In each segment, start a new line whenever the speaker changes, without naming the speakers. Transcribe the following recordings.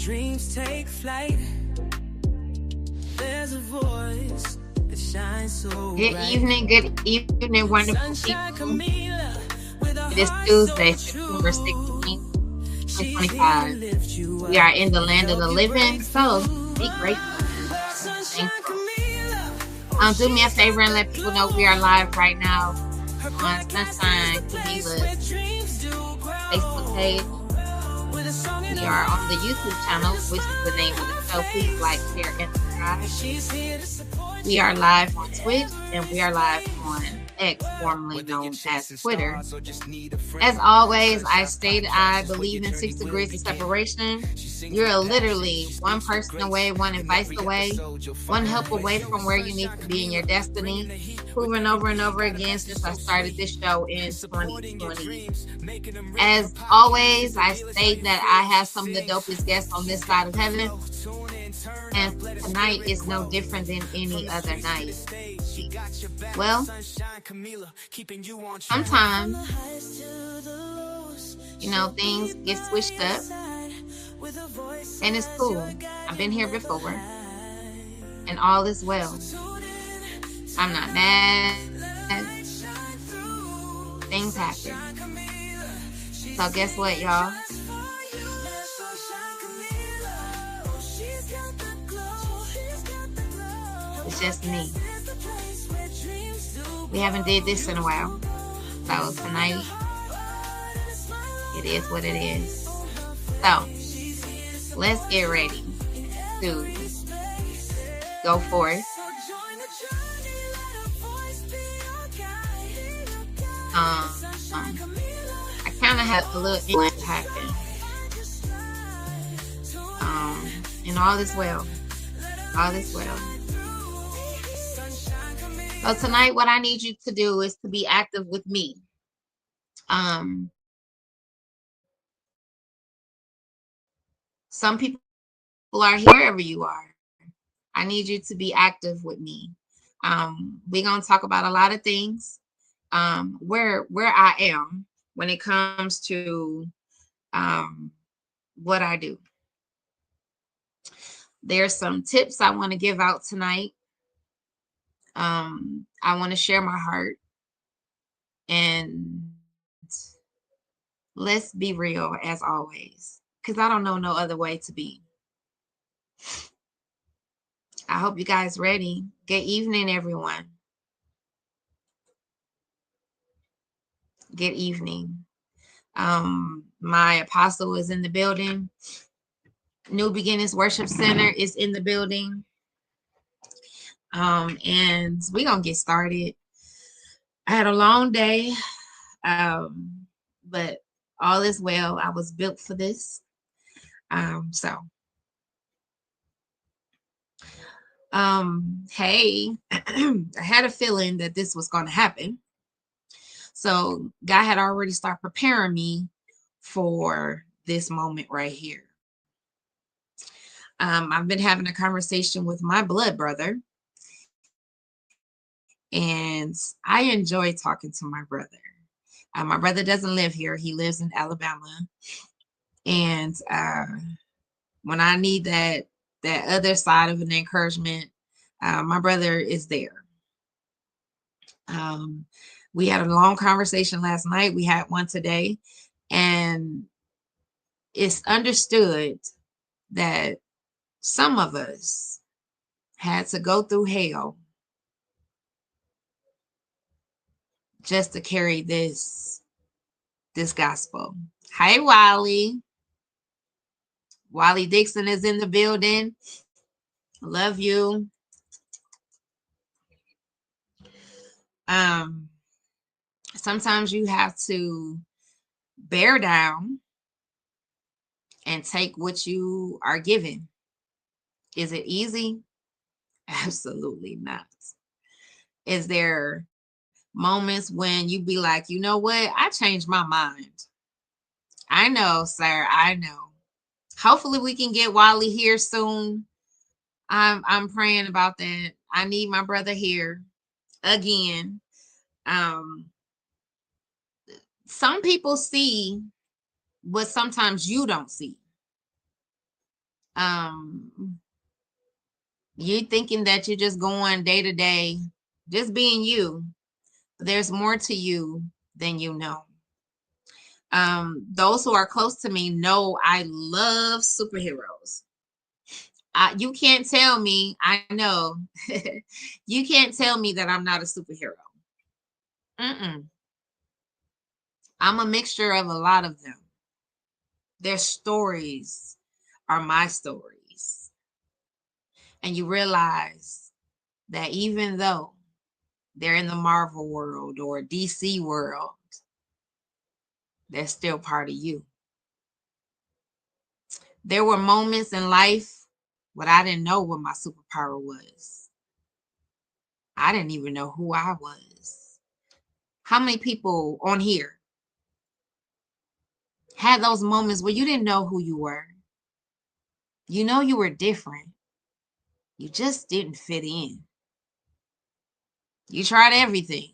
dreams take flight. There's a voice that shines so
Good
bright.
evening, wonderful
Sunshine
people.
Camila, with a
It is
heart
Tuesday,
so
September 16th,
true. She's here to
2025.
lift you
We are
up
in the
and
land of the
help you
living,
break
so
through.
be grateful and
Sunshine
thankful.
Camila, oh,
Do me a
she's
favor
got
and
the
let people know we are
glow.
live right now
Her
on
podcast is
Sunshine
the place where
Camila's
dreams do
Facebook page.
grow. With a song in
We
her
are on the
heart
YouTube
and a
channel, which is the
smile
name of
on
the
her
show. Please like,
face.
share, and subscribe.
She's here to support
We
you
are live on Twitch and we are
every
live
day.
on X, formerly
Whether you're
known as
chasing
Twitter.
stars or just need a friend,
As always, I
Sunshine
stated I
Podcast is where
believe
your
in
journey
6
will
degrees of
begin.
separation.
She sings
You're
with passion,
literally
she
one
speaks with
person
grace.
away, one
In
advice
every
away,
episode, you'll
one
find a
help
place.
away
Yo,
from
it's
where you need
Sunshine
to be in your
Camila, bringing
destiny.
the heat with
Proven
every
over and
beat.
over
Got a
again
message
since I
so
started
sweet.
this show in
Supporting your
2020.
dreams, making them real. Her
As
podcast is
always,
the
I
realest. How
state
you
that
feel
I
it, she
have some of the
sings.
dopest guests on
She's
this side
got
of
the
heaven,
flow. Tune in, turn
and
up, let her
tonight
spirit
is no
glow.
different than
From
any
the
other
streets to the
night.
stage, she got your back.
Well,
Sunshine Camila, keeping you on track. From the
sometimes,
highs to the lows,
things get switched up,
with a voice
and it's
as your
cool.
guide,
I've
you
been here
never
before,
hide.
and all is well.
So tune in
I'm not
tonight,
mad.
let her light shine through.
Things happen.
Sunshine Camila, she
So guess what,
sings
y'all?
just for you. Sunshine Camila, oh, she's got the glow. She's got the glow.
It's just me.
Podcast is the place where dreams do
We haven't did this in a while.
grow.
So tonight,
And a smile
it is what it is.
on her
So
face. She's here to support
let's get ready
in
to
every space.
go forth.
So join the journey, let her voice be your guide. Sunshine
I
Camila,
kind of had a little influence happen.
just slide. Tune
And all is well. All is well.
Sunshine
So
Camila.
tonight, what I need you to do is to be active with me. Some people are here wherever you are. I need you to be active with me. We're gonna talk about a lot of things. Where I am when it comes to what I do. There's some tips I want to give out tonight. I want to share my heart, and let's be real as always, because I don't know no other way to be. I hope you guys ready. Good evening, everyone. Good evening. My apostle is in the building. New Beginnings Worship Center is in the building. And we're gonna get started. I had a long day, but all is well. I was built for this. Hey, I had a feeling that this was gonna happen. So God had already started preparing me for this moment right here. I've been having a conversation with my blood brother, and I enjoy talking to my brother. My brother doesn't live here, he lives in Alabama. And when I need that other side of an encouragement, my brother is there. We had a long conversation last night. We had one today, and it's understood that some of us had to go through hell just to carry this gospel. Hi, Wally. Wally Dixon is in the building. Love you. Sometimes you have to bear down and take what you are given. Is it easy? Absolutely not. Is there moments when you be like, you know what? I changed my mind. I know, sir. I know. Hopefully we can get Wally here soon. I'm praying about that. I need my brother here again. Some people see what sometimes you don't see. Um, you thinking that you're just going day to day, just being you. There's more to you than you know. Those who are close to me know I love superheroes. You can't tell me, I know, you can't tell me that I'm not a superhero. Mm-mm. I'm a mixture of a lot of them. Their stories are my stories. And you realize that even though they're in the Marvel world or DC world, they're still part of you. There were moments in life when I didn't know what my superpower was. I didn't even know who I was. How many people on here had those moments where you didn't know who you were? You know you were different. You just didn't fit in. You tried everything.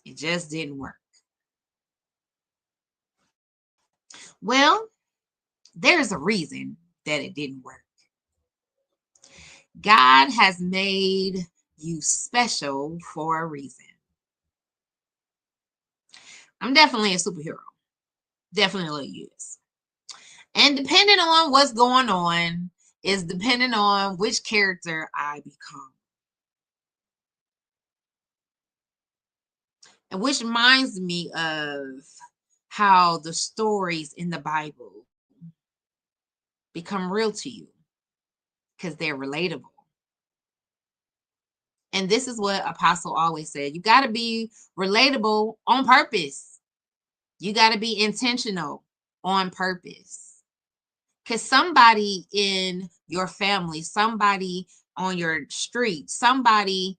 It just didn't work. Well, there's a reason that it didn't work. God has made you special for a reason. I'm definitely a superhero. Definitely is. And depending on what's going on, is depending on which character I become. And which reminds me of how the stories in the Bible become real to you because they're relatable. And this is what Apostle always said. You got to be relatable on purpose. You got to be intentional on purpose. Because somebody in your family, somebody on your street, somebody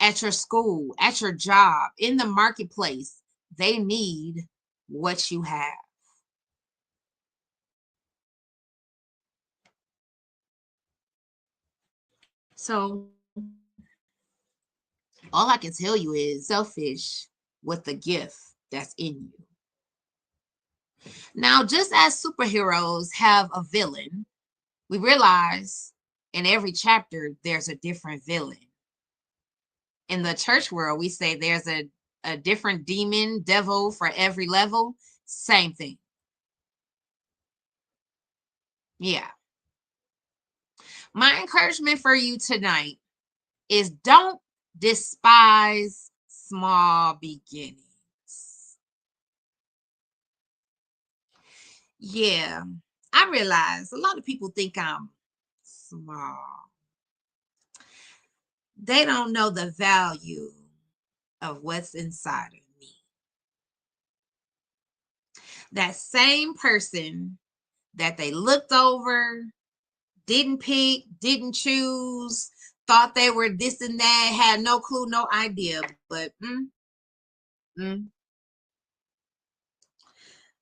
at your school, at your job, in the marketplace, they need what you have. So all I can tell you is selfish with the gift that's in you. Now, just as superheroes have a villain, we realize in every chapter there's a different villain. In the church world, we say there's a different demon, devil for every level. Same thing. Yeah. My encouragement for you tonight is don't despise small beginnings. Yeah, I realize a lot of people think I'm small. They don't know the value of what's inside of me. That same person that they looked over, didn't pick, didn't choose, thought they were this and that, had no clue, no idea. But mm,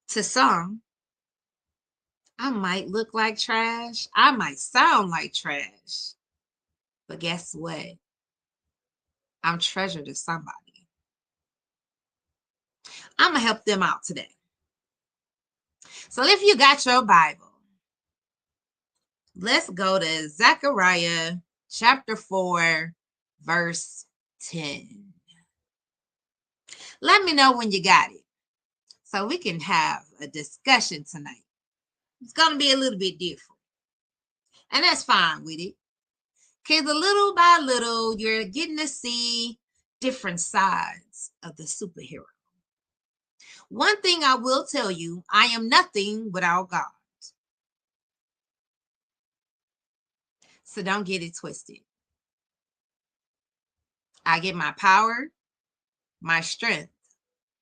to some, I might look like trash. I might sound like trash. But guess what? I'm treasure to somebody. I'm going to help them out today. So if you got your Bible, let's go to Zechariah chapter 4, verse 10. Let me know when you got it so we can have a discussion tonight. It's going to be a little bit different. And that's fine with it. Because little by little, you're getting to see different sides of the superhero. One thing I will tell you, I am nothing without God. So don't get it twisted. I get my power, my strength,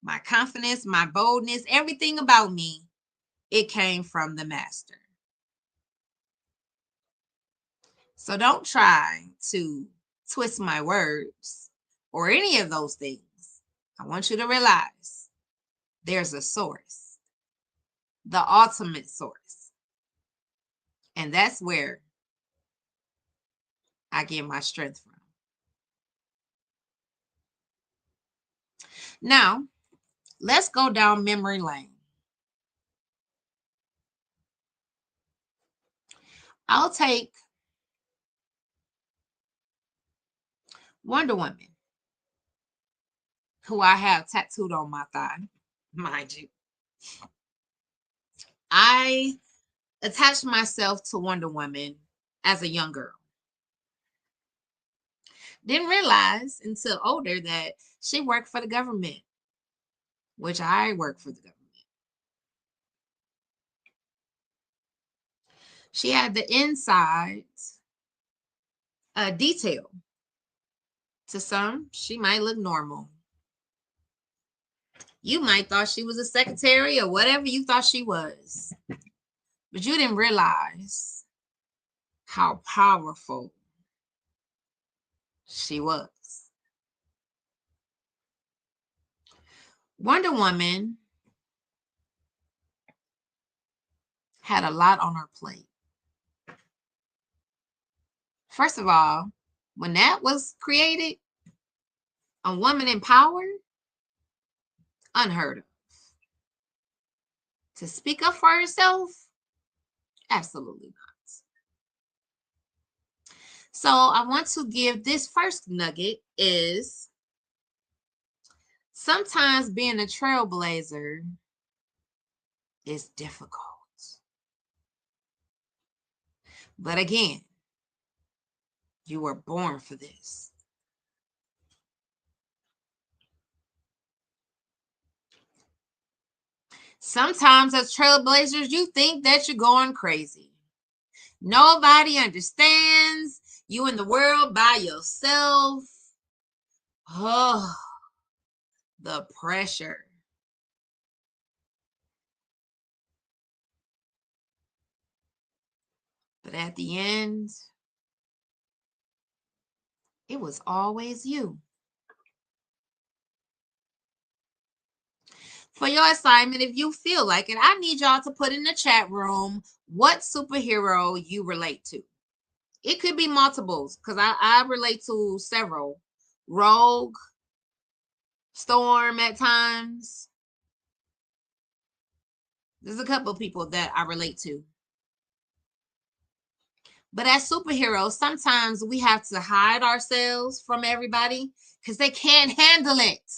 my confidence, my boldness, everything about me, it came from the master. So don't try to twist my words or any of those things. I want you to realize there's a source, the ultimate source. And that's where I get my strength from. Now, let's go down memory lane. I'll take Wonder Woman, who I have tattooed on my thigh, mind you. I attached myself to Wonder Woman as a young girl. Didn't realize until older that she worked for the government, which I work for the government. She had the inside detail. To some, she might look normal. You might thought she was a secretary or whatever you thought she was, but you didn't realize how powerful she was. Wonder Woman had a lot on her plate. First of all, when that was created, a woman in power, unheard of. To speak up for herself, absolutely not. So I want to give this first nugget is sometimes being a trailblazer is difficult. But again, you were born for this. Sometimes as trailblazers, you think that you're going crazy. Nobody understands. You in the world by yourself. Oh, the pressure. But at the end, it was always you. For your assignment, if you feel like it, I need y'all to put in the chat room what superhero you relate to. It could be multiples because I relate to several. Rogue, Storm at times. There's a couple of people that I relate to. But as superheroes, sometimes we have to hide ourselves from everybody because they can't handle it.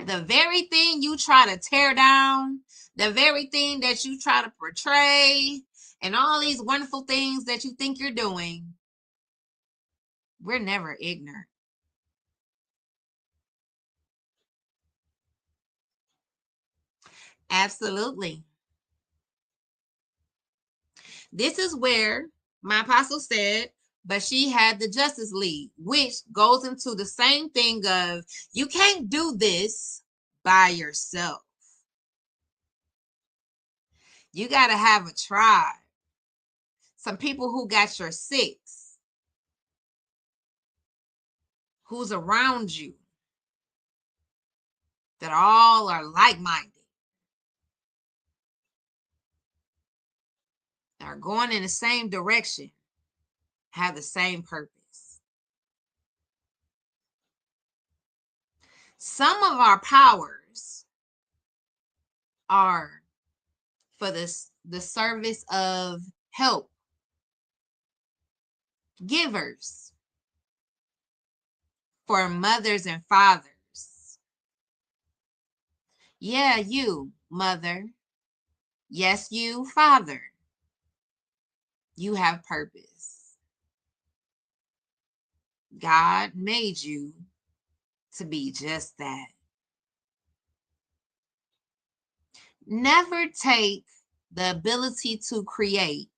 The very thing you try to tear down, the very thing that you try to portray, and all these wonderful things that you think you're doing, we're never ignorant. Absolutely. This is where my apostle said, but she had the Justice League, which goes into the same thing of you can't do this by yourself. You got to have a tribe. Some people who got your six, who's around you, that all are like-minded, are going in the same direction, have the same purpose. Some of our powers are for the service of help, givers, for mothers and fathers. Yeah, you, mother. Yes, you, father. You have purpose. God made you to be just that. Never take the ability to create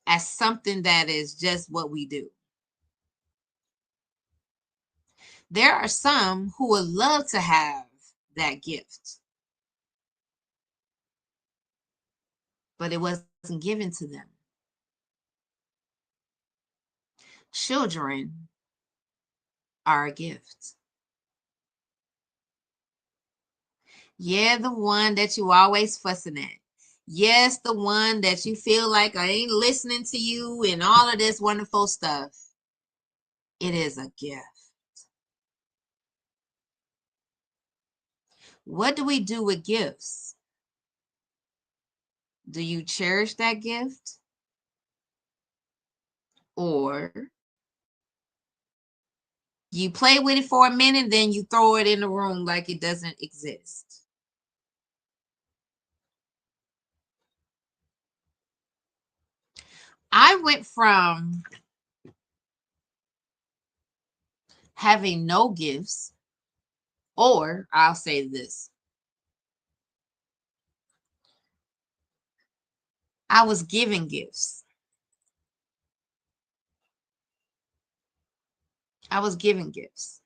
as something that is just what we do. There are some who would love to have that gift, but it wasn't given to them. Children are a gift. Yeah, the one that you always fussing at. Yes, the one that you feel like I ain't listening to you and all of this wonderful stuff. It is a gift. What do we do with gifts? Do you cherish that gift? Or you play with it for a minute, then you throw it in the room like it doesn't exist? I went from having no gifts, or I'll say this, I was giving gifts. I was giving gifts.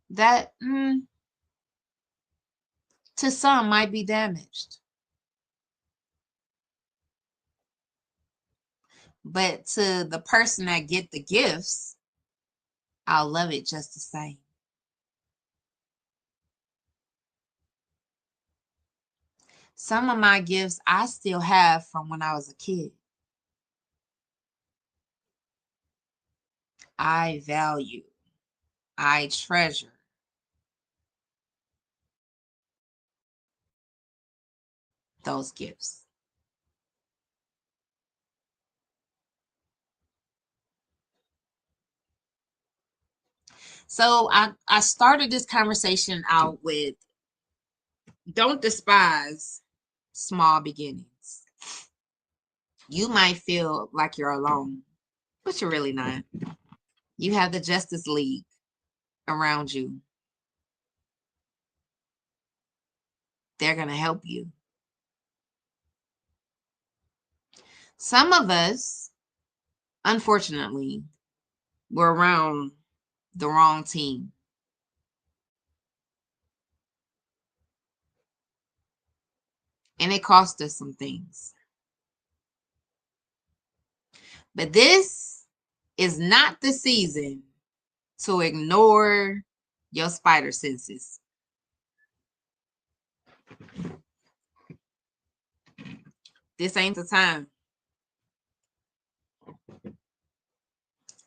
That to some might be damaged. But to the person that get the gifts, I'll love it just the same. Some of my gifts I still have from when I was a kid. I value, I treasure those gifts. So I started this conversation out with, don't despise small beginnings. You might feel like you're alone, but you're really not. You have the Justice League around you. They're going to help you. Some of us, unfortunately, were around the wrong team. And it cost us some things. But this is not the season to ignore your spider senses. This ain't the time.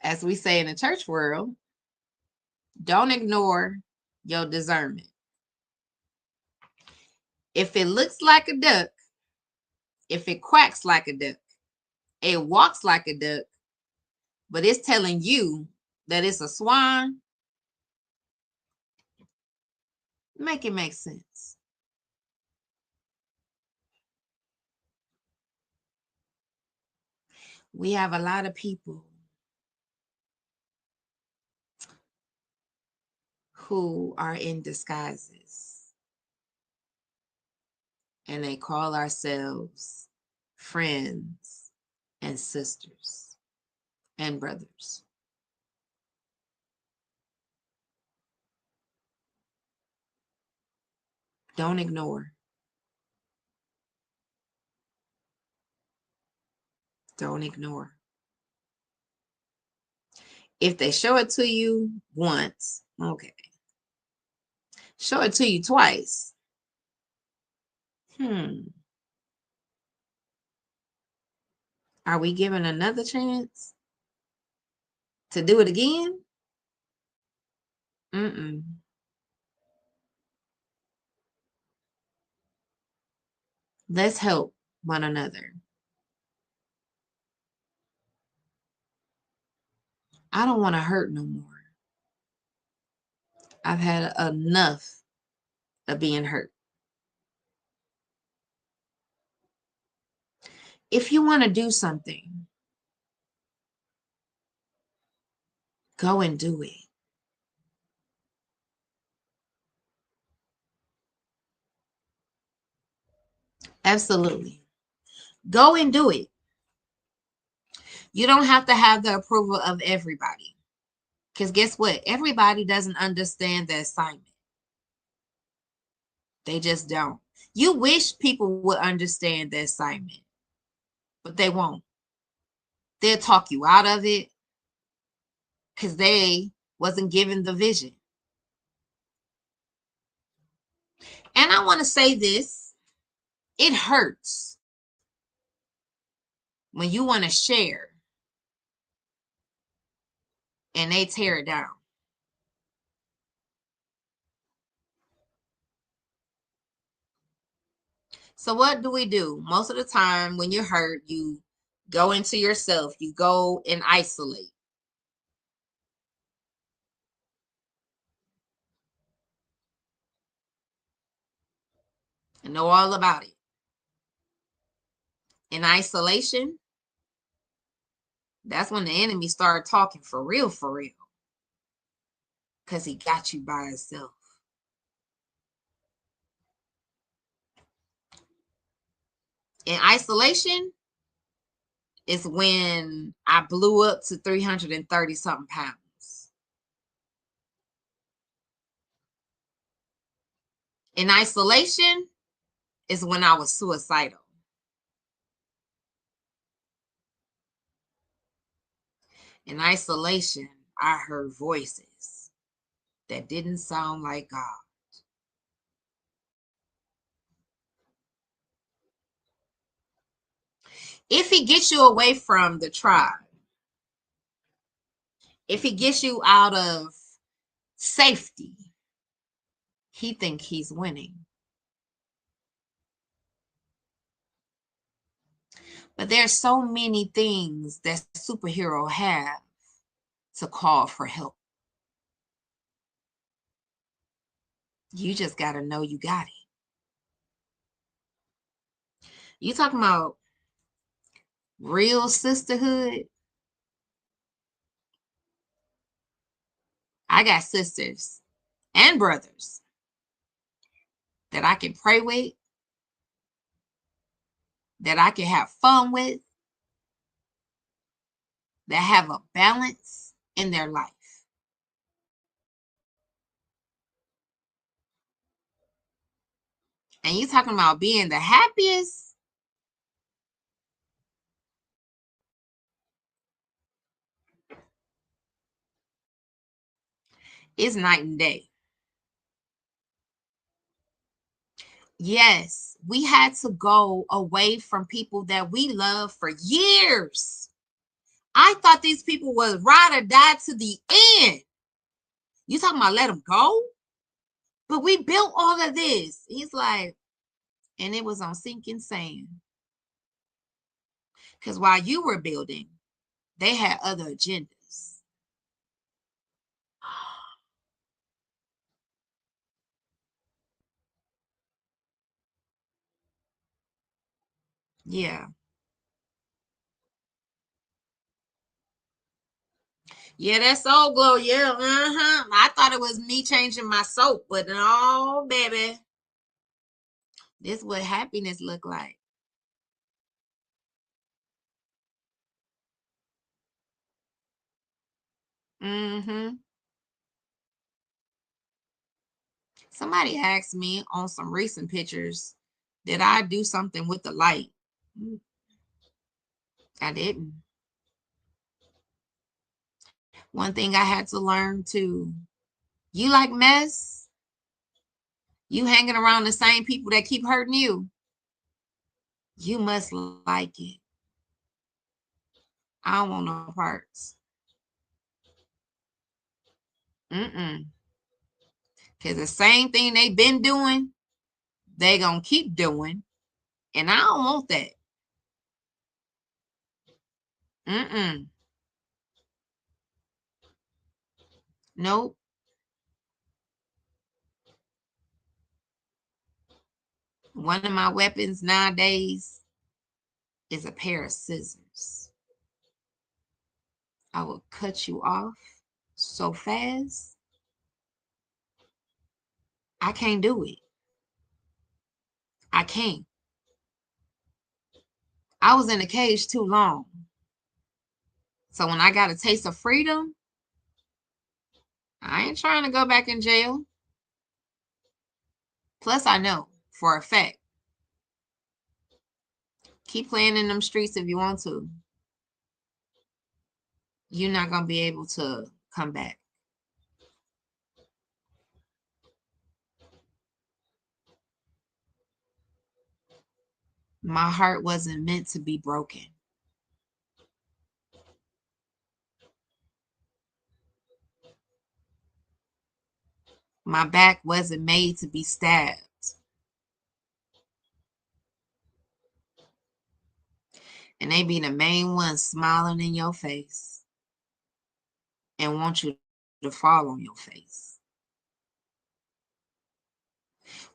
As we say in the church world, don't ignore your discernment. If it looks like a duck, if it quacks like a duck, it walks like a duck, but it's telling you that it's a swan, make it make sense. We have a lot of people who are in disguises, and they call ourselves friends and sisters and brothers. Don't ignore. Don't ignore. If they show it to you once, okay. Show it to you twice. Are we given another chance to do it again? Mm-mm. Let's help one another. I don't want to hurt no more. I've had enough of being hurt. If you want to do something, go and do it. Absolutely. Go and do it. You don't have to have the approval of everybody. Because guess what? Everybody doesn't understand the assignment. They just don't. You wish people would understand the assignment, but they won't. They'll talk you out of it because they wasn't given the vision. And I want to say this, it hurts when you want to share and they tear it down. So what do we do? Most of the time when you're hurt, you go into yourself, you go and isolate. I know all about it. In isolation, that's when the enemy started talking for real, because he got you by himself. In isolation is when I blew up to 330 something pounds. In isolation is when I was suicidal. In isolation, I heard voices that didn't sound like God. If he gets you away from the tribe, if he gets you out of safety, he think he's winning. But there's so many things that superhero have to call for help. You just got to know you got it. You talking about real sisterhood? I got sisters and brothers that I can pray with, that I can have fun with, that have a balance in their life. And you talking about being the happiest? It's night and day. Yes, we had to go away from people that we loved for years. I thought these people was ride or die to the end. You talking about let them go? But we built all of this. He's like, and it was on sinking sand. Because while you were building, they had other agendas. Yeah. Yeah, that soul glow. Yeah. Uh-huh. I thought it was me changing my soap, but no, baby. This is what happiness look like. Mm-hmm. Somebody asked me on some recent pictures, did I do something with the light? I didn't. One thing I had to learn too. You like mess? You hanging around the same people that keep hurting you? You must like it. I don't want no parts. Mm-mm. Because the same thing they been doing, they gonna keep doing. And I don't want that. Mm-mm. Nope. One of my weapons nowadays is a pair of scissors. I will cut you off so fast. I can't do it. I can't. I was in a cage too long. So when I got a taste of freedom, I ain't trying to go back in jail. Plus, I know for a fact, keep playing in them streets if you want to. You're not going to be able to come back. My heart wasn't meant to be broken. My back wasn't made to be stabbed. And they be the main ones smiling in your face and want you to fall on your face.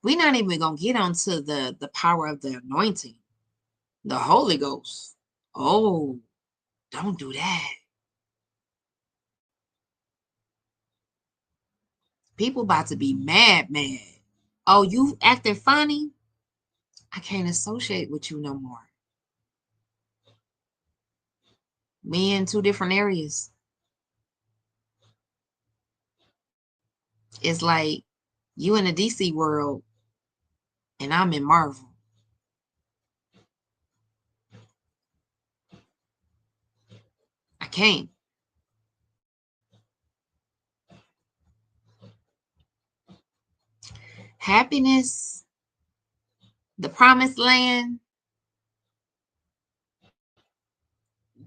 We're not even going to get onto the power of the anointing, the Holy Ghost. Oh, don't do that. People about to be mad. Oh, you acting funny? I can't associate with you no more. Me in two different areas. It's like you in the DC world and I'm in Marvel. I can't. Happiness, the promised land,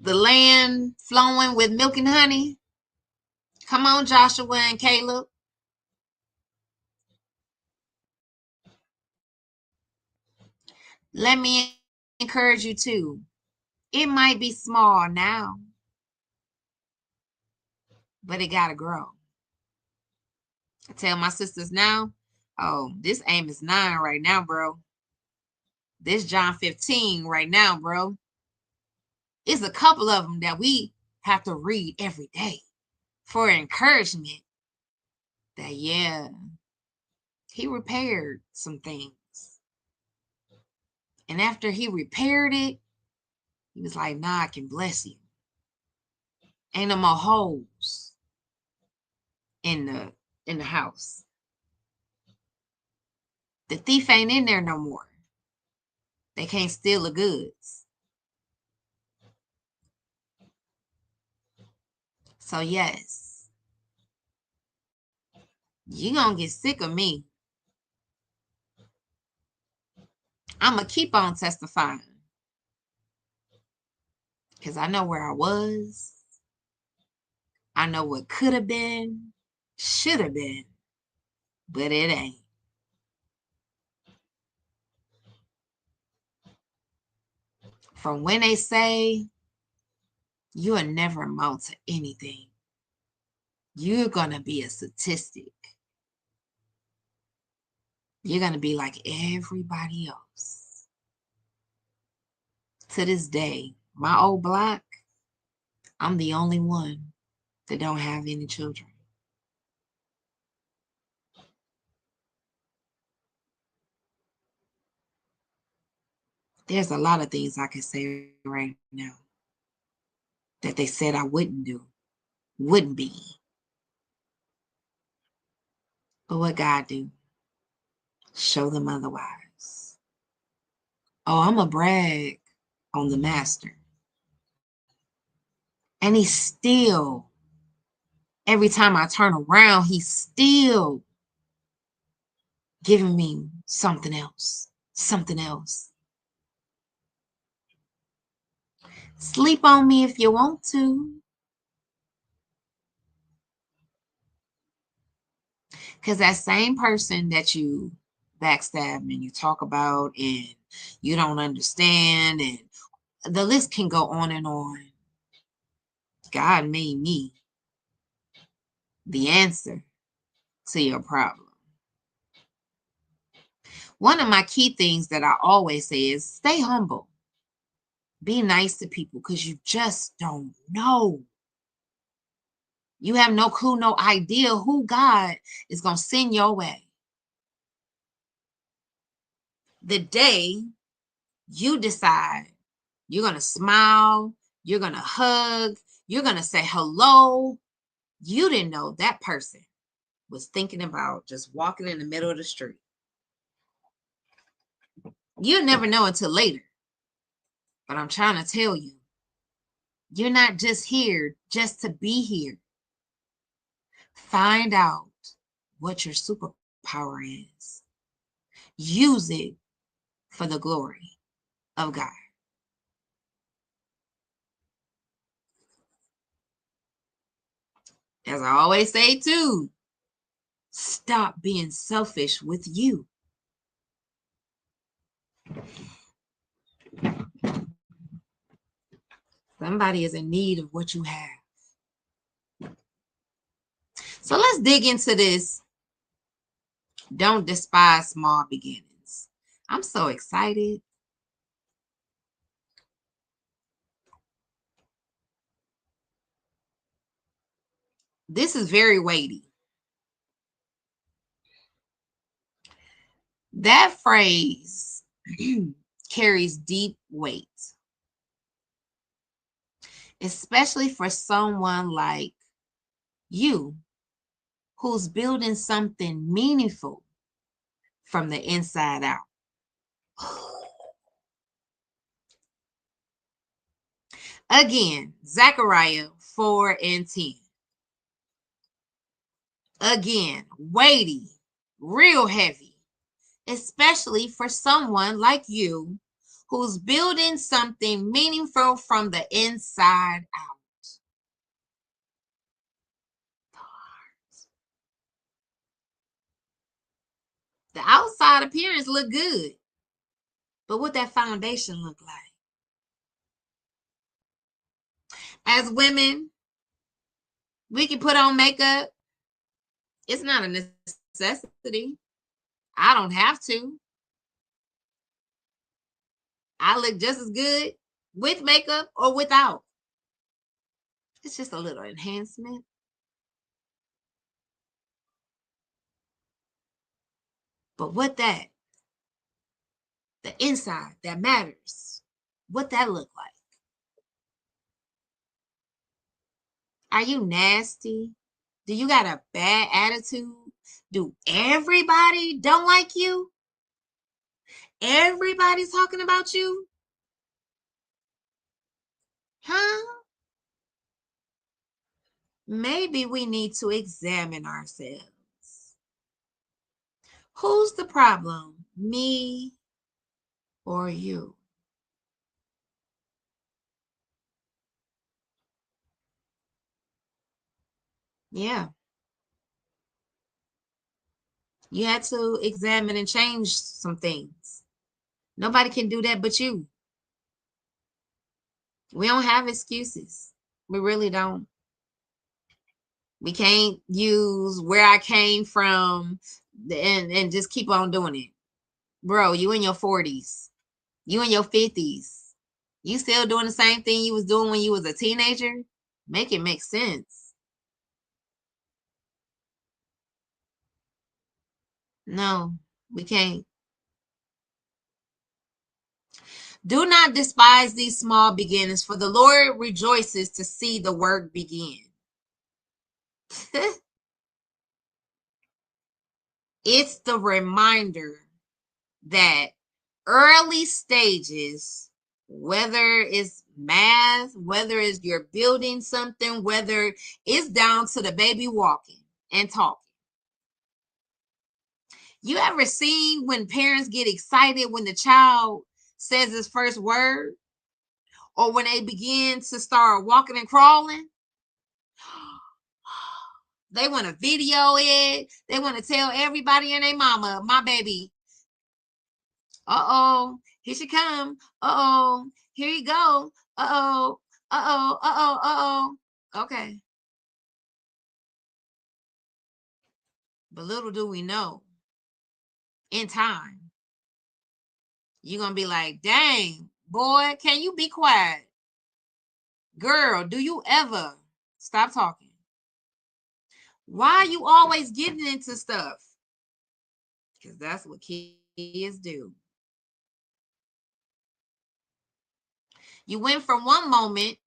the land flowing with milk and honey. Come on, Joshua and Caleb. Let me encourage you too. It might be small now, but it got to grow. I tell my sisters now, oh, this Amos 9 right now, bro. This John 15 right now, bro. It's a couple of them that we have to read every day for encouragement that, yeah, he repaired some things. And after he repaired it, he was like, nah, I can bless you. Ain't no more holes in the house. The thief ain't in there no more. They can't steal the goods. So yes, you gonna get sick of me. I'ma keep on testifying. Because I know where I was. I know what could have been, should have been, but it ain't. From when they say you will never amount to anything, you're gonna be a statistic. You're gonna be like everybody else. To this day, my old block, I'm the only one that don't have any children. There's a lot of things I can say right now that they said I wouldn't do, wouldn't be. But what God do? Show them otherwise. Oh, I'm a brag on the master. And he's still, every time I turn around, he's still giving me something else, something else. Sleep on me if you want to. Because that same person that you backstab and you talk about and you don't understand, and the list can go on and on. God made me the answer to your problem. One of my key things that I always say is stay humble. Be nice to people because you just don't know. You have no clue, no idea who God is going to send your way. The day you decide you're going to smile, you're going to hug, you're going to say hello, you didn't know that person was thinking about just walking in the middle of the street. You'll never know until later. But I'm trying to tell you, you're not just here just to be here. Find out what your superpower is. Use it for the glory of God. As I always say too, stop being selfish with you. Somebody is in need of what you have. So let's dig into this. Don't despise small beginnings. I'm so excited. This is very weighty. That phrase carries deep weight, especially for someone like you who's building something meaningful from the inside out. Again, Zechariah 4 and 10. Again, weighty, real heavy, especially for someone like you who's building something meaningful from the inside out. The outside appearance look good, but what that foundation look like? As women, we can put on makeup. It's not a necessity. I don't have to. I look just as good with makeup or without. It's just a little enhancement. But what that, the inside that matters, what that look like? Are you nasty? Do you got a bad attitude? Do everybody don't like you? Everybody's talking about you? Huh? Maybe we need to examine ourselves. Who's the problem? Me or you? Yeah. You had to examine and change some things. Nobody can do that but you. We don't have excuses. We really don't. We can't use where I came from and just keep on doing it. Bro, you in your 40s. You in your 50s. You still doing the same thing you was doing when you was a teenager? Make it make sense. No, we can't. Do not despise these small beginnings, for the Lord rejoices to see the work begin. It's the reminder that early stages, whether it's math, whether it's you're building something, whether it's down to the baby walking and talking. You ever seen when parents get excited when the child says his first word or when they begin to start walking and crawling? They want to video it. They want to tell everybody and their mama, my baby. Uh-oh, here she come. Uh-oh, here you go. Uh-oh, uh-oh, uh-oh, uh-oh. Okay. But little do we know, in time, you're going to be like, dang, boy, can you be quiet? Girl, do you ever stop talking? Why are you always getting into stuff? Because that's what kids do. You went from one moment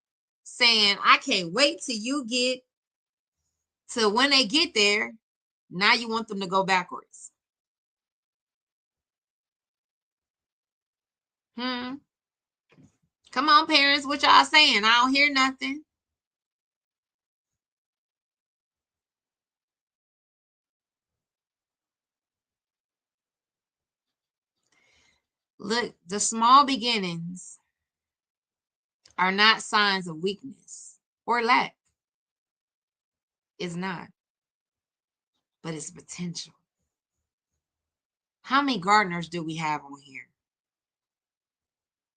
saying, I can't wait till you get to when they get there. Now you want them to go backwards. Hmm. Come on, parents, what y'all saying? I don't hear nothing. Look, the small beginnings are not signs of weakness or lack. It's not, but it's potential. How many gardeners do we have on here?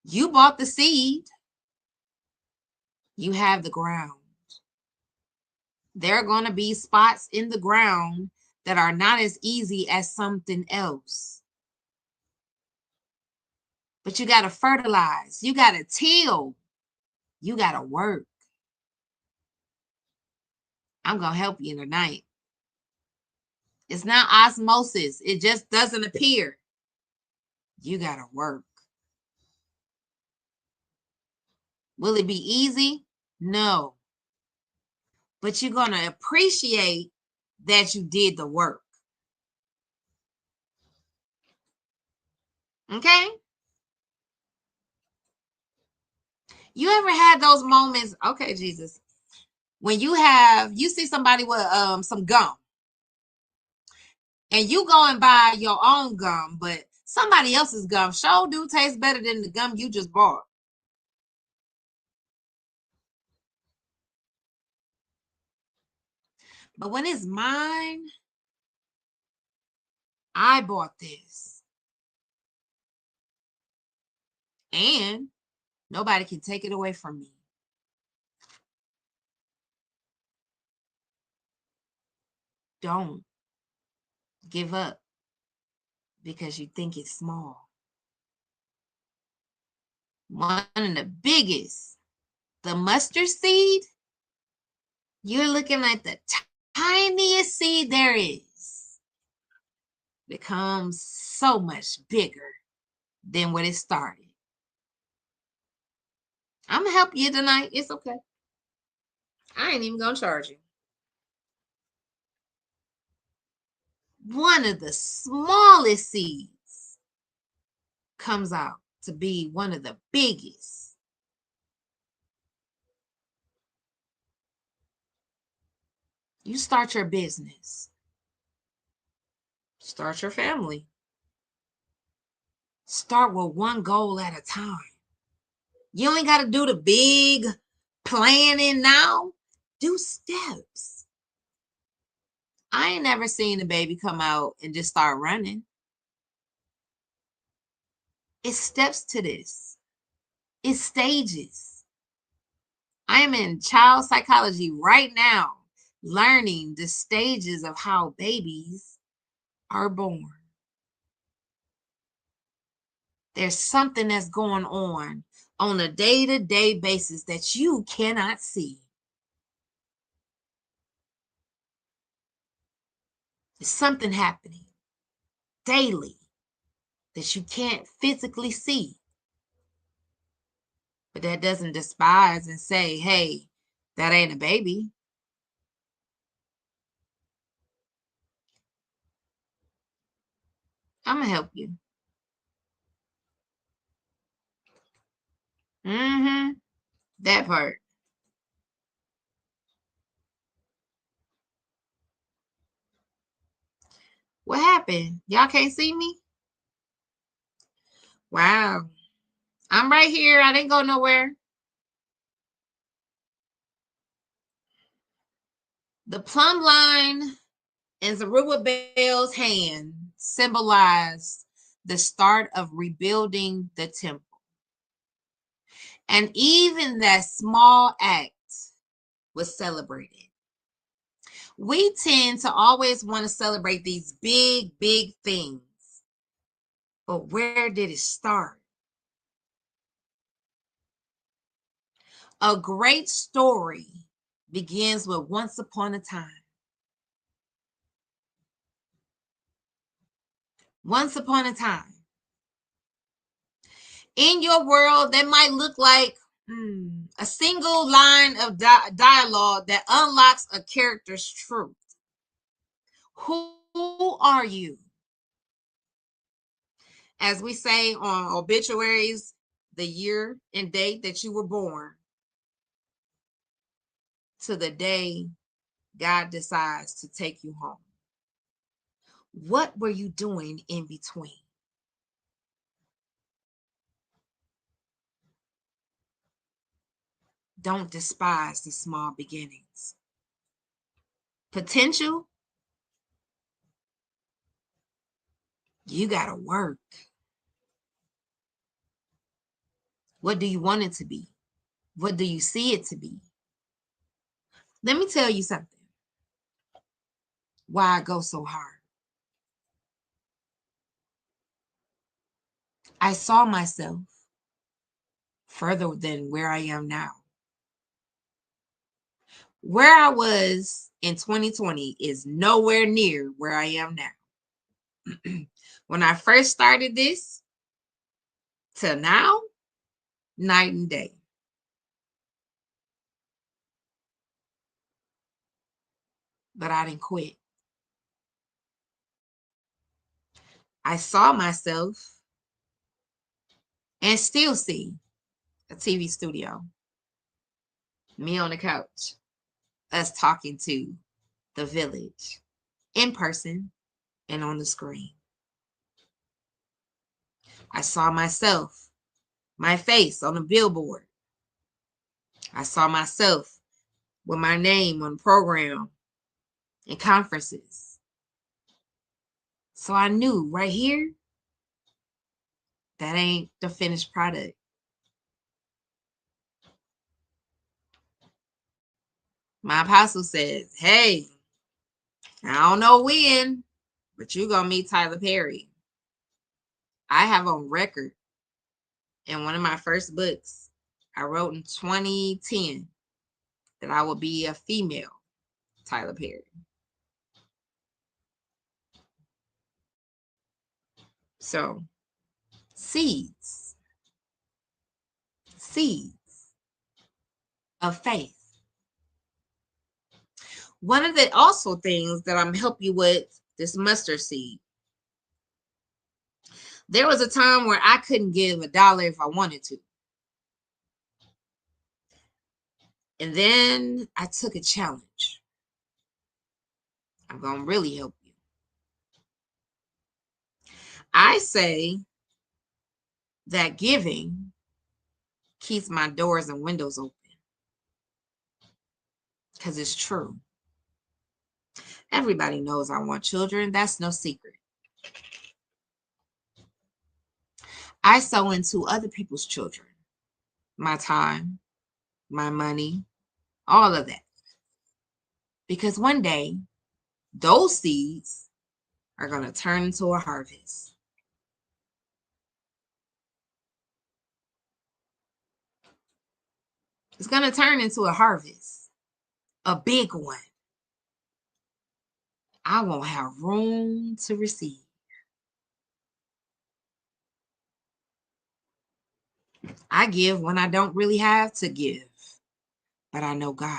You bought the seed. You have the ground. There are going to be spots in the ground that are not as easy as something else. But you got to fertilize. You got to till. You got to work. I'm going to help you tonight. It's not osmosis. It just doesn't appear. You got to work. Will it be easy? No. But you're going to appreciate that you did the work. Okay? You ever had those moments, okay, Jesus, when you see somebody with some gum and you go and buy your own gum, but somebody else's gum sure do taste better than the gum you just bought. But when it's mine, I bought this. And nobody can take it away from me. Don't give up because you think it's small. One of the biggest, the mustard seed, you're looking at the tiniest seed there is. Becomes so much bigger than what it started. I'm going to help you tonight. It's okay. I ain't even going to charge you. One of the smallest seeds comes out to be one of the biggest. You start your business. Start your family. Start with one goal at a time. You ain't got to do the big planning now. Do steps. I ain't never seen a baby come out and just start running. It's steps to this. It's stages. I am in child psychology right now, learning the stages of how babies are born. There's something that's going on a day-to-day basis that you cannot see. There's something happening daily that you can't physically see. But that doesn't despise and say, hey, that ain't a baby. I'm going to help you. That part. What happened? Y'all can't see me? Wow. I'm right here. I didn't go nowhere. The plumb line in Zerubbabel's hand symbolized the start of rebuilding the temple. And even that small act was celebrated. We tend to always want to celebrate these big, big things. But where did it start? A great story begins with once upon a time. Once upon a time. In your world, that might look like a single line of dialogue that unlocks a character's truth. Who are you? As we say on obituaries, the year and date that you were born to the day God decides to take you home. What were you doing in between? Don't despise the small beginnings. Potential, you got to work. What do you want it to be? What do you see it to be? Let me tell you something. Why I go so hard. I saw myself further than where I am now. Where I was in 2020 is nowhere near where I am now. When I first started this till now, night and day. But I didn't quit. I saw myself and still see a TV studio, me on the couch, us talking to the village in person and on the screen. I saw myself, my face on a billboard. I saw myself with my name on the program in conferences. So I knew right here, that ain't the finished product. My apostle says, hey, I don't know when, but you're going to meet Tyler Perry. I have on record in one of my first books, I wrote in 2010 that I would be a female Tyler Perry. So, seeds of faith. One of the also things that I'm help you with this mustard seed. There was a time where I couldn't give $1 if I wanted to. And then I took a challenge. I'm going to really help you. I say that giving keeps my doors and windows open. Because it's true. Everybody knows I want children. That's no secret. I sow into other people's children. My time, my money, all of that. Because one day, those seeds are going to turn into a harvest. It's going to turn into a harvest. A big one. I won't have room to receive. I give when I don't really have to give, but I know God.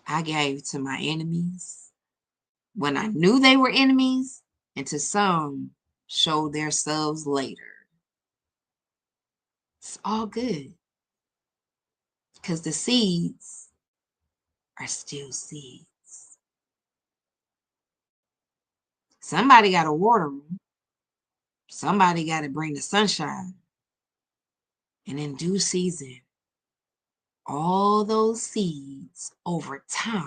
I gave to my enemies when I knew they were enemies, and to some showed themselves later. It's all good because the seeds are still seeds. Somebody got to water them. Somebody got to bring the sunshine. And in due season, all those seeds over time,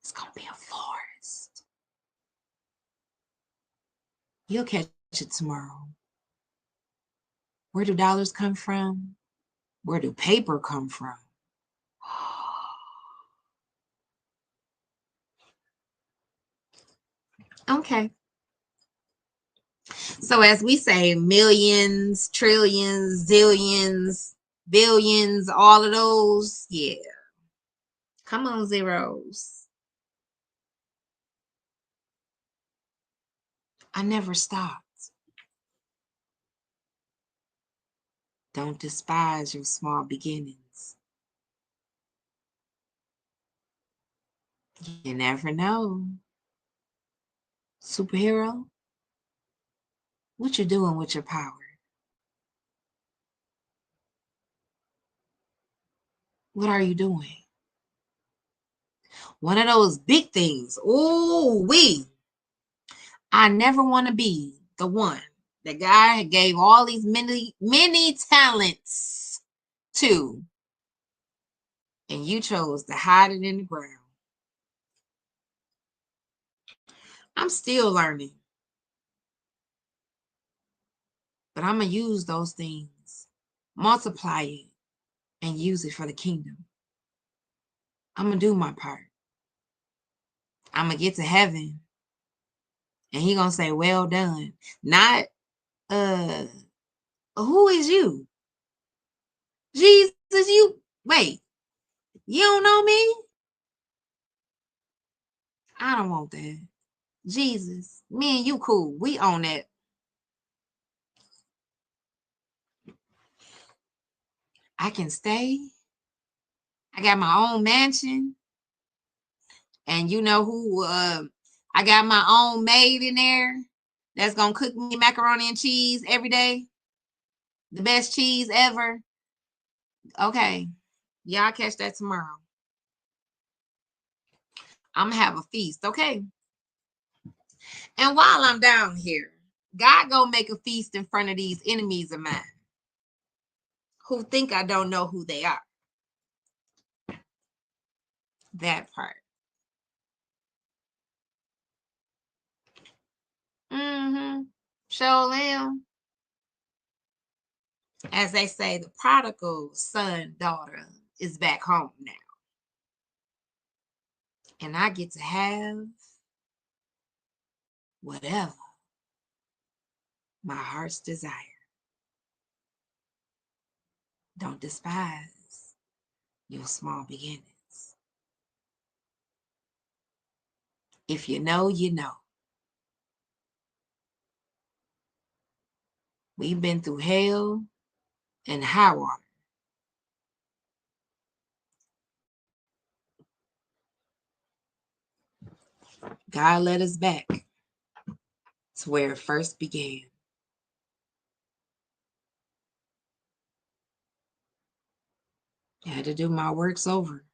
it's going to be a forest. You'll catch it tomorrow. Where do dollars come from? Where do paper come from? Okay. So as we say, millions, trillions, zillions, billions, all of those, yeah. Come on, zeros. I never stopped. Don't despise your small beginnings. You never know. Superhero, what you doing with your power? What are you doing? One of those big things. Ooh, I never want to be the one that God gave all these many talents to, and you chose to hide it in the ground. I'm still learning, but I'm going to use those things, multiply it, and use it for the kingdom. I'm going to do my part. I'm going to get to heaven, and he going to say, well done. Not, who is you? Jesus, you, wait, you don't know me? I don't want that. Jesus, me and you cool. We own that. I can stay. I got my own mansion. And you know who I got my own maid in there that's gonna cook me macaroni and cheese every day. The best cheese ever. Okay. Y'all catch that tomorrow. I'm gonna have a feast, okay? And while I'm down here, God gonna make a feast in front of these enemies of mine who think I don't know who they are. That part. Mm-hmm. Show them. As they say, the prodigal son, daughter is back home now. And I get to have whatever my heart's desire. Don't despise your small beginnings. If you know, you know. We've been through hell and high water. God led us back to where it first began. I had to do my works over,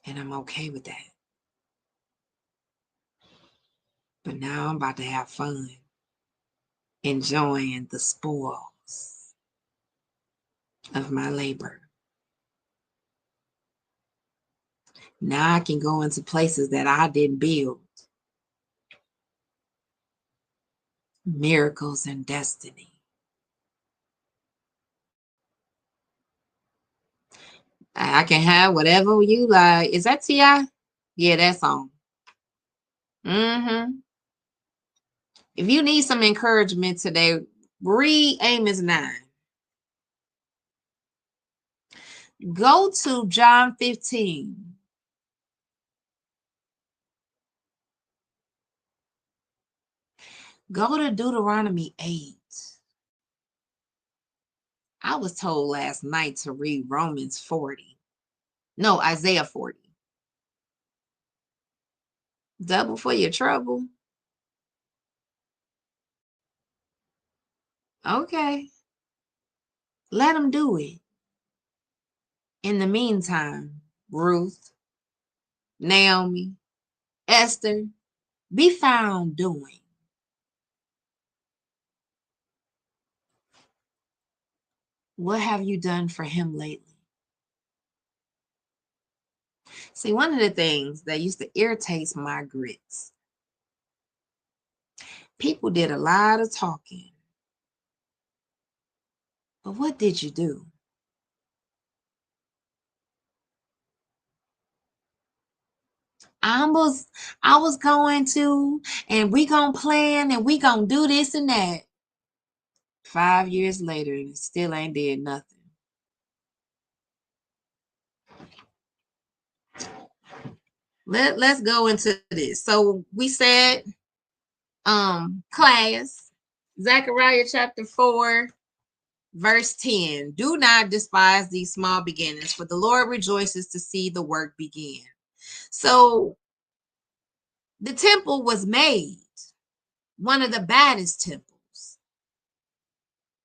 and I'm okay with that. But now I'm about to have fun, enjoying the spoils of my labor. Now I can go into places that I didn't build. Miracles and destiny. I can have whatever you like. Is that T.I.? Yeah, that song. Mm-hmm. If you need some encouragement today, read Amos 9. Go to John 15. Go to Deuteronomy 8. I was told last night to read Romans 40. No, Isaiah 40. Double for your trouble. Okay. Let them do it. In the meantime, Ruth, Naomi, Esther, be found doing. What have you done for him lately? See, one of the things that used to irritate my grits, people did a lot of talking, but what did you do? I was going to, and we gonna plan, and we gonna do this and that. 5 years later, and it still ain't did nothing. Let's go into this. So we said, class, Zechariah chapter 4, verse 10. Do not despise these small beginnings, for the Lord rejoices to see the work begin. So the temple was made, one of the baddest temples,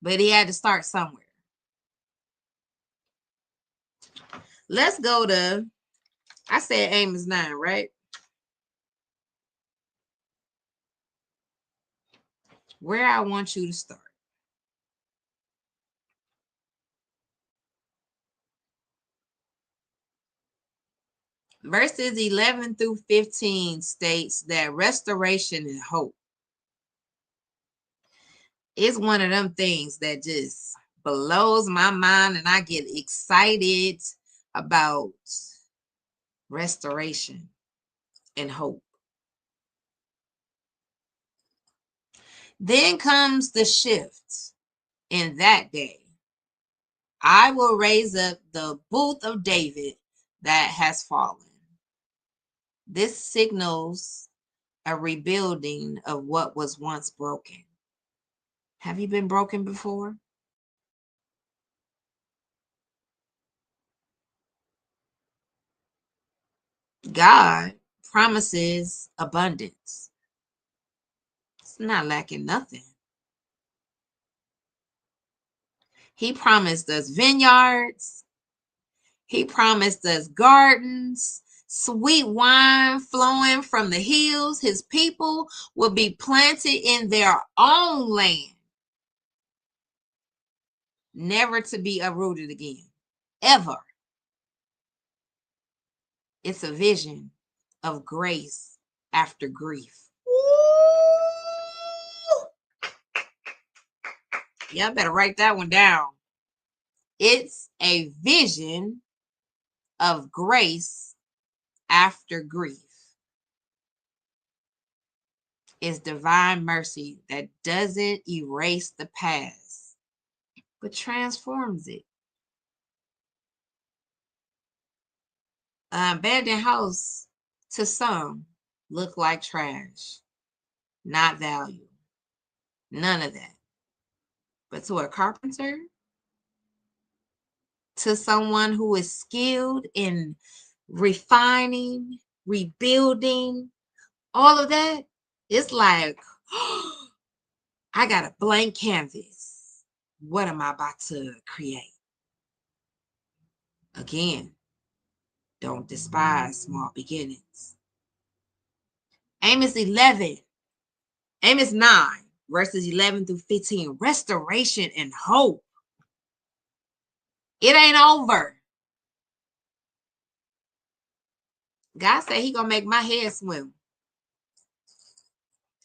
but he had to start somewhere. Let's go to, I said Amos 9, right? Where I want you to start. Verses 11 through 15 states that restoration and hope is one of them things that just blows my mind, and I get excited about restoration and hope. Then comes the shift in that day. I will raise up the booth of David that has fallen. This signals a rebuilding of what was once broken. Have you been broken before? God promises abundance. It's not lacking nothing. He promised us vineyards. He promised us gardens, sweet wine flowing from the hills. His people will be planted in their own land, never to be uprooted again, ever. It's a vision of grace after grief. Y'all better write that one down. It's a vision of grace after grief. It's divine mercy that doesn't erase the past, but transforms it. An abandoned house to some look like trash, not value, none of that. But to a carpenter, to someone who is skilled in refining, rebuilding, all of that, it's like, I got a blank canvas. What am I about to create? Again, don't despise small beginnings. Amos 11, Amos 9, verses 11 through 15, restoration and hope. It ain't over. God said he gonna make my head swim.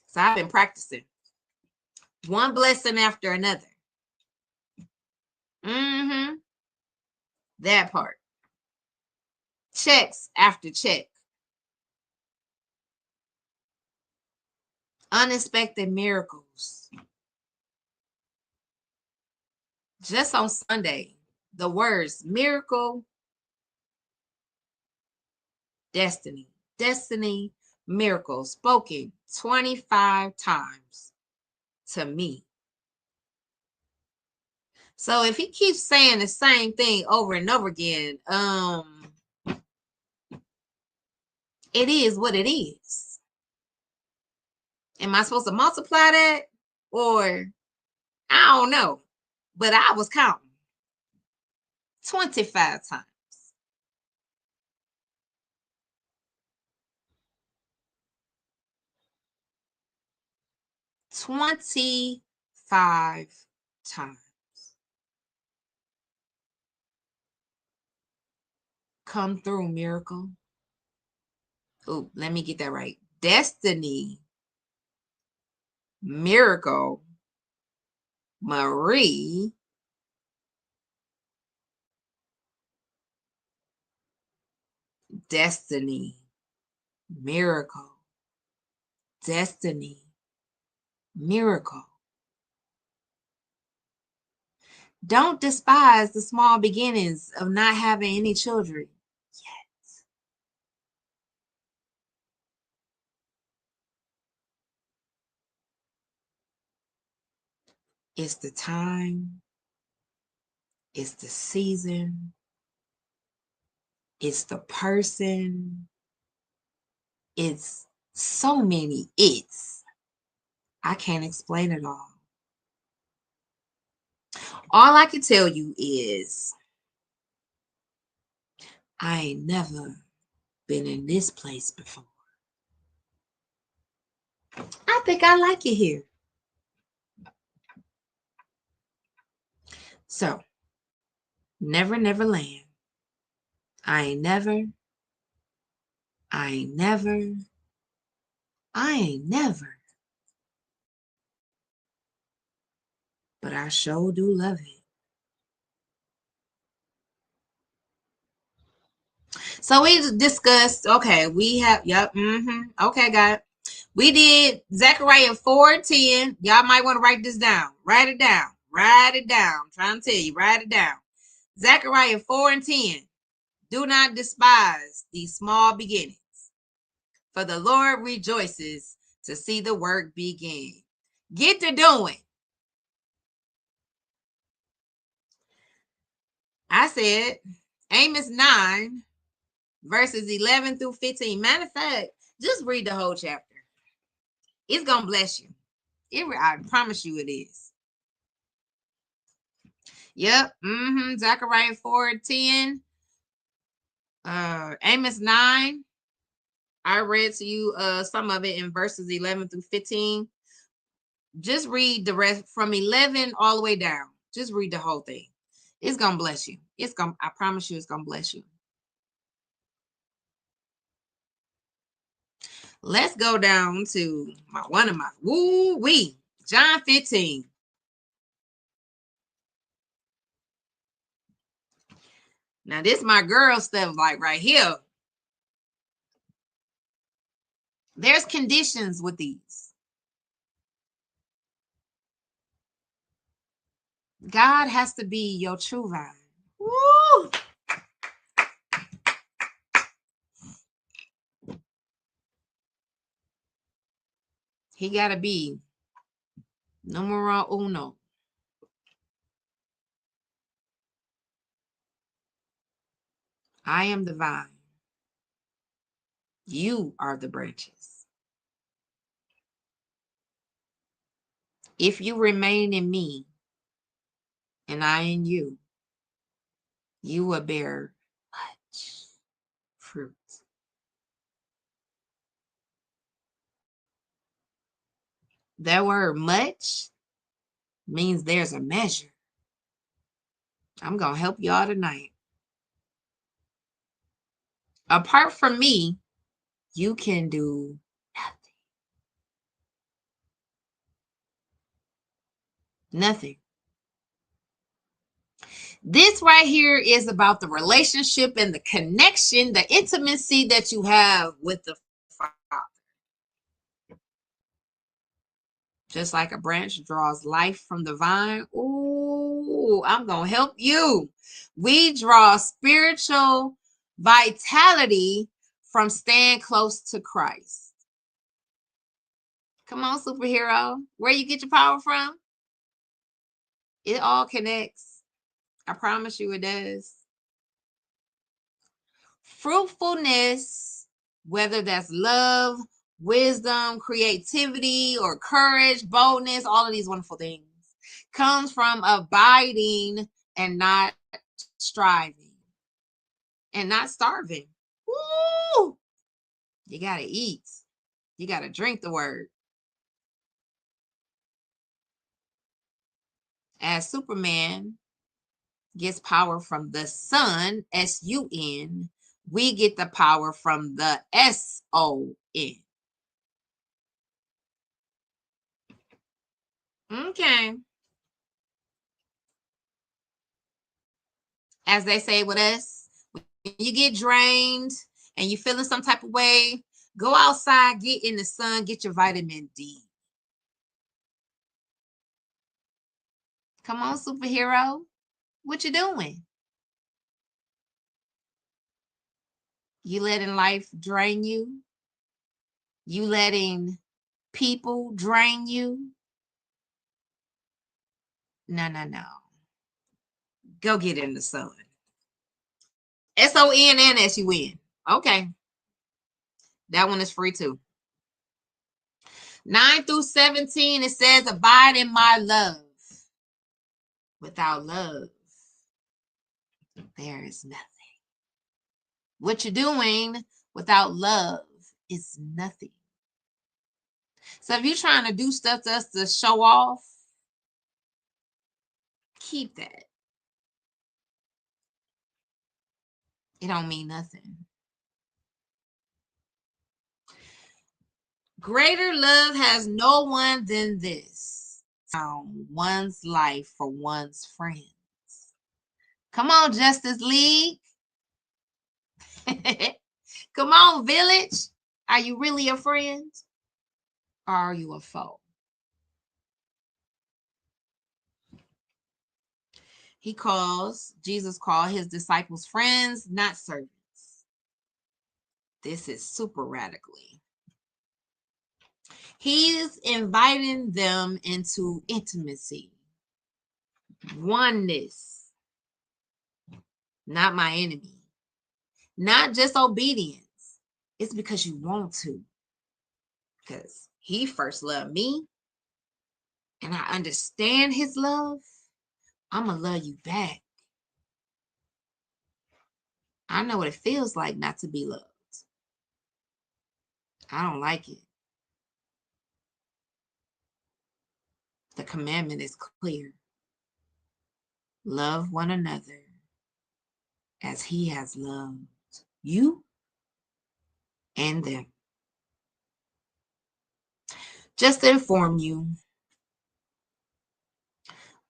So I've been practicing. One blessing after another. Mm-hmm. That part. Checks after check. Unexpected miracles. Just on Sunday, the words miracle, destiny, destiny, miracle spoken 25 times to me. So if he keeps saying the same thing over and over again, it is what it is. Am I supposed to multiply that? Or I don't know. But I was counting 25 times. $25 times. Come through, miracle. Oh, let me get that right. Destiny, miracle, Marie, destiny, miracle, destiny, miracle. Don't despise the small beginnings of not having any children yet. It's the time, it's the season, it's the person, it's so many it's. I can't explain it all. All I can tell you is I ain't never been in this place before. I think I like it here. So, never, never land. I ain't never I ain't never, I ain't never, but I sure do love it. So we discussed, okay, we have, yep, okay, got it. We did Zechariah 4:10. Y'all might want to write this down. Write it down. Write it down. I'm trying to tell you, write it down. Zechariah 4:10. Do not despise these small beginnings, for the Lord rejoices to see the work begin. Get to doing. I said Amos 9, verses 11 through 15. Matter of fact, just read the whole chapter. It's going to bless you. I promise you it is. Yep. Zechariah 4:10. Amos 9. I read to you some of it in verses 11 through 15. Just read the rest from 11 all the way down. Just read the whole thing. It's gonna bless you. I promise you it's gonna bless you. Let's go down to one of my woo-wee. John 15. Now this my girl stuff, like right here. There's conditions with these. God has to be your true vine. Woo! He gotta be numero uno. I am the vine. You are the branches. If you remain in me and I in you, you will bear much fruit. That word much means there's a measure. I'm going to help y'all tonight. Apart from me, you can do nothing. Nothing. This right here is about the relationship and the connection, the intimacy that you have with the Father. Just like a branch draws life from the vine. Ooh, I'm going to help you. We draw spiritual vitality from staying close to Christ. Come on, superhero. Where you get your power from? It all connects. I promise you it does. Fruitfulness, whether that's love, wisdom, creativity, or courage, boldness, all of these wonderful things, comes from abiding and not striving and not starving. Woo! You got to eat. You got to drink the word. As Superman gets power from the sun, S-U-N, we get the power from the S-O-N. Okay. As they say with us, when you get drained and you feeling some type of way, go outside, get in the sun, get your vitamin D. Come on, superhero. What you doing? You letting life drain you? You letting people drain you? No. Go get in the sun. S-O-N and S-U-N. Okay. That one is free too. 9 through 17, it says, abide in my love. Without love, there is nothing. What you're doing without love is nothing. So if you're trying to do stuff just to show off, keep that. It don't mean nothing. Greater love has no one than this. One's life for one's friends. Come on, Justice League. Come on, Village. Are you really a friend? Or are you a foe? Jesus called his disciples friends, not servants. This is super radically. He's inviting them into intimacy, oneness, not my enemy, not just obedience. It's because you want to, because he first loved me and I understand his love. I'm going to love you back. I know what it feels like not to be loved. I don't like it. The commandment is clear. Love one another as he has loved you and them. Just to inform you,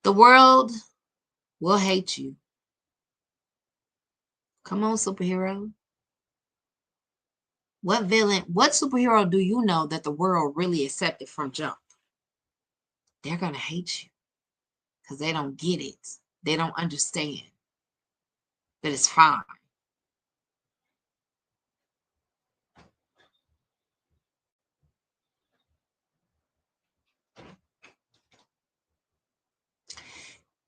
the world will hate you. Come on, superhero. What superhero do you know that the world really accepted from jump? They're going to hate you because they don't get it. They don't understand that it's fine.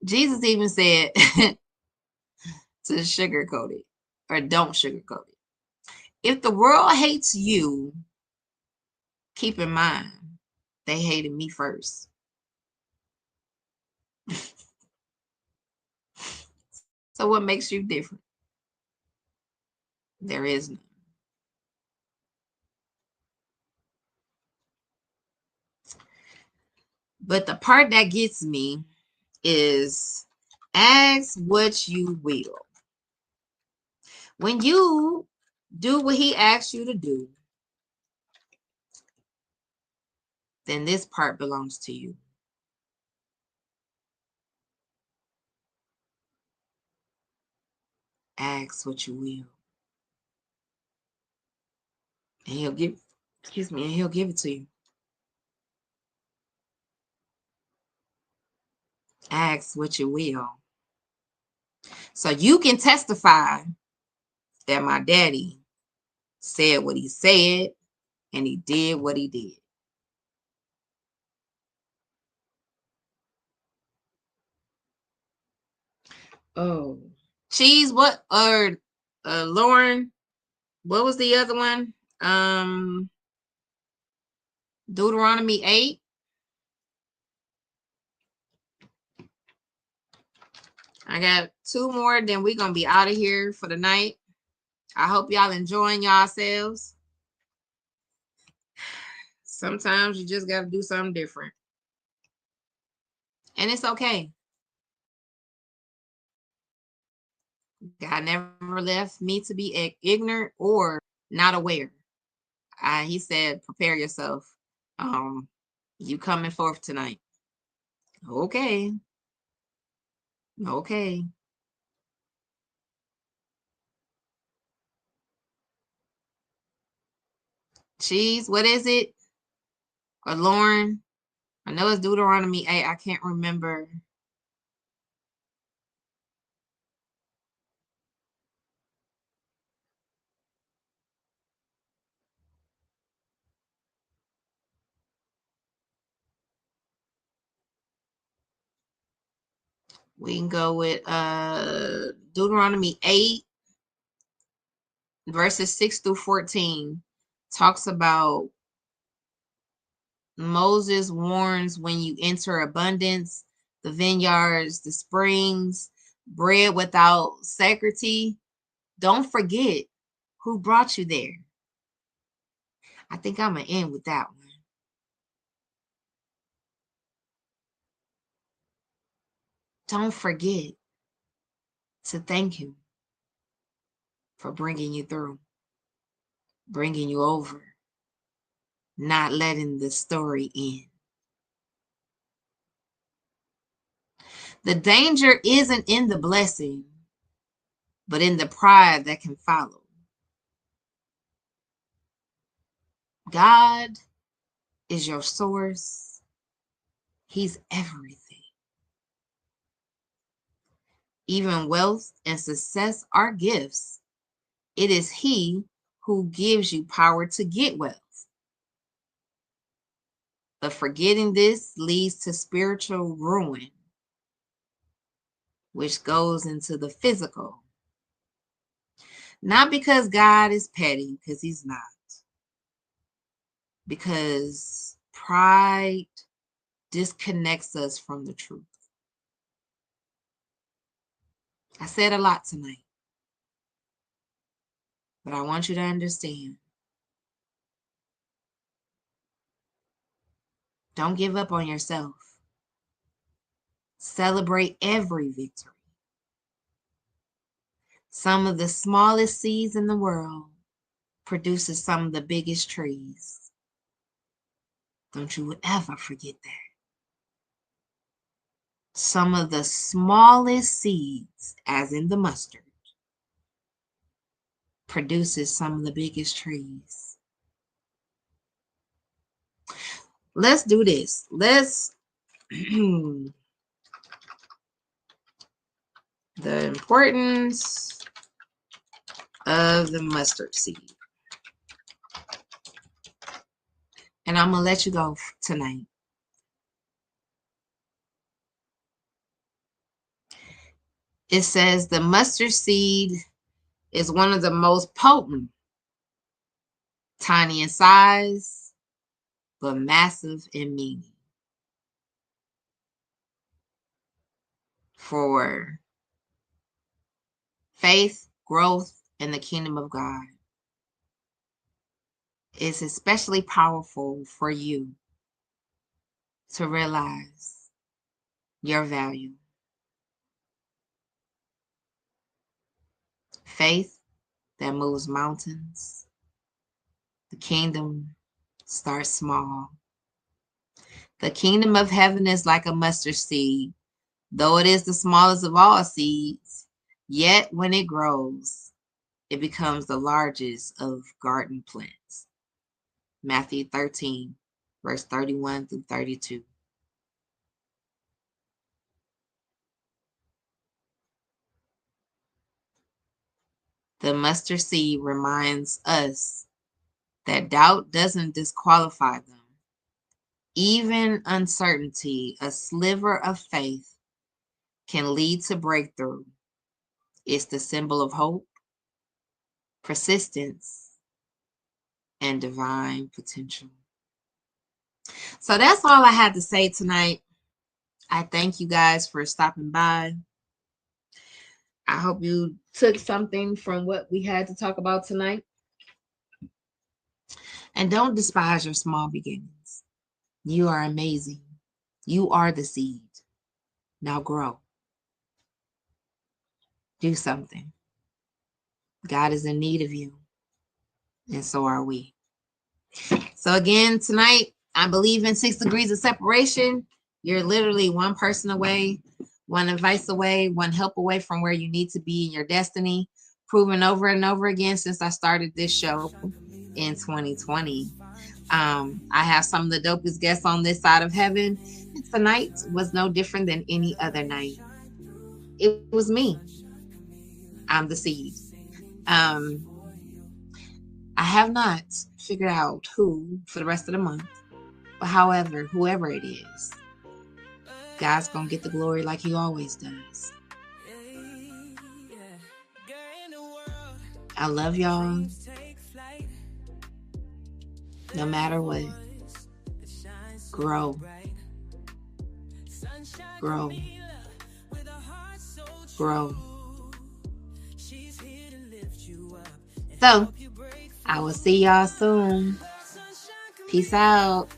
Jesus even said to sugarcoat it, or don't sugarcoat it. If the world hates you, keep in mind, they hated me first. So what makes you different? There is none. But the part that gets me is ask what you will. When you do what he asks you to do, then this part belongs to you. Ask what you will. And he'll give, and he'll give it to you. Ask what you will. So you can testify that my daddy said what he said and he did what he did. Oh. Cheese, what, or Lauren, what was the other one? Deuteronomy 8. I got 2 more, then we're going to be out of here for the night. I hope y'all enjoying yourselves. Sometimes you just got to do something different. And it's okay. God never left me to be ignorant or not aware. He said, prepare yourself. You coming forth tonight. Okay. Okay. Cheese, what is it? Or Lauren? I know it's Deuteronomy 8. I can't remember. We can go with Deuteronomy 8, verses 6 through 14. Talks about Moses warns when you enter abundance, the vineyards, the springs, bread without scarcity. Don't forget who brought you there. I think I'm going to end with that one. Don't forget to thank him for bringing you through, bringing you over, not letting the story end. The danger isn't in the blessing, but in the pride that can follow. God is your source. He's everything. Even wealth and success are gifts. It is He who gives you power to get wealth. But forgetting this leads to spiritual ruin, which goes into the physical. Not because God is petty, because He's not. Because pride disconnects us from the truth. I said a lot tonight, but I want you to understand. Don't give up on yourself. Celebrate every victory. Some of the smallest seeds in the world produces some of the biggest trees. Don't you ever forget that. Some of the smallest seeds, as in the mustard, produces some of the biggest trees. Let's do this. Let's the importance of the mustard seed. And I'm going to let you go tonight. It says the mustard seed is one of the most potent, tiny in size, but massive in meaning. For faith, growth, in the kingdom of God. It's especially powerful for you to realize your value. Faith that moves mountains. The kingdom starts small. The kingdom of heaven is like a mustard seed. Though it is the smallest of all seeds, yet when it grows, it becomes the largest of garden plants. Matthew 13, verse 31 through 32. The mustard seed reminds us that doubt doesn't disqualify them. Even uncertainty, a sliver of faith, can lead to breakthrough. It's the symbol of hope, persistence, and divine potential. So that's all I had to say tonight. I thank you guys for stopping by. I hope you took something from what we had to talk about tonight. And don't despise your small beginnings. You are amazing. You are the seed. Now grow. Do something. God is in need of you. And so are we. So again, tonight, I believe in 6 degrees of separation. You're literally one person away, one advice away, one help away from where you need to be in your destiny. Proven over and over again since I started this show in 2020. I have some of the dopest guests on this side of heaven. And tonight was no different than any other night. It was me. I'm the seed. I have not figured out who for the rest of the month. But however, whoever it is, God's going to get the glory like He always does. I love y'all. No matter what. Grow. Grow. Grow. So, I will see y'all soon. Peace out.